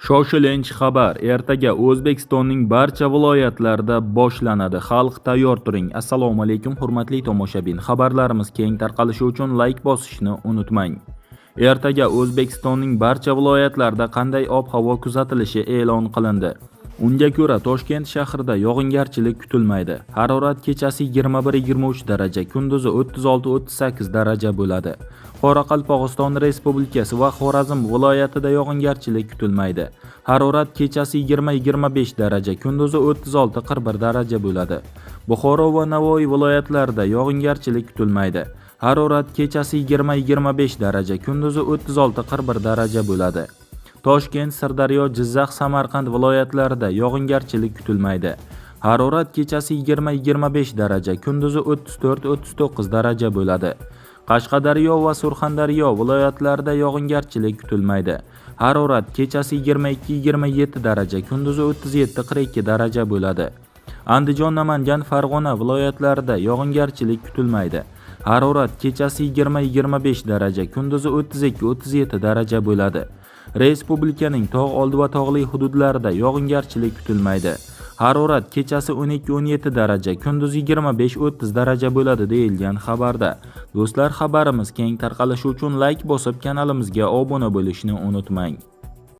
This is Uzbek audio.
Shoshilinch xabar. Ertaga O'zbekistonning barcha viloyatlarida boshlanadi. Xalq tayyor turing. Assalomu alaykum hurmatli tomoshabin. Xabarlarimiz keng tarqalishi uchun like bosishni unutmang. Ertaga O'zbekistonning barcha viloyatlarida qanday ob-havo kuzatilishi e'lon qilindi. Unga ko'ra Toshkent shahrida yog'ingarchilik kutilmaydi. Harorat kechasi 21-23 daraja, kunduzi 36-38 daraja bo'ladi. Qoraqalpog'iston Respublikasi va Xorazm viloyatida yog'ingarchilik kutilmaydi. Harorat kechasi 20-25 daraja, kunduzi 36-41 daraja bo'ladi. Buxoro va Navoiy viloyatlarida yog'ingarchilik kutilmaydi. Harorat kechasi 20-25 daraja, kunduzi 36-41 daraja bo'ladi. Toshkent, Sirdaryo, Jizzax, Samarqand viloyatlarida yog'ingarchilik kutilmaydi. Harorat kechasi 20-25 daraja, kunduzi 34-39 daraja bo'ladi. Qashqadaryo va Surxondaryo viloyatlarida yog'ingarchilik kutilmaydi. Harorat kechasi 22-27 daraja, kunduzi 37-42 daraja bo'ladi. Andijon, Namangan, Farg'ona viloyatlarida yog'ingarchilik kutilmaydi. Harorat kechasi 20-25 daraja, kunduzi 32-37 daraja bo'ladi. Respublikaning tog' oldi va tog'li hududlarida yog'ingarchilik kutilmaydi. Harorat kechasi 12-17 daraja, kunduzi 25-30 daraja bo'ladi deyilgan xabarda. Do'stlar, xabarimiz keng tarqalishi uchun like bosib kanalimizga obuna bo'lishni unutmang.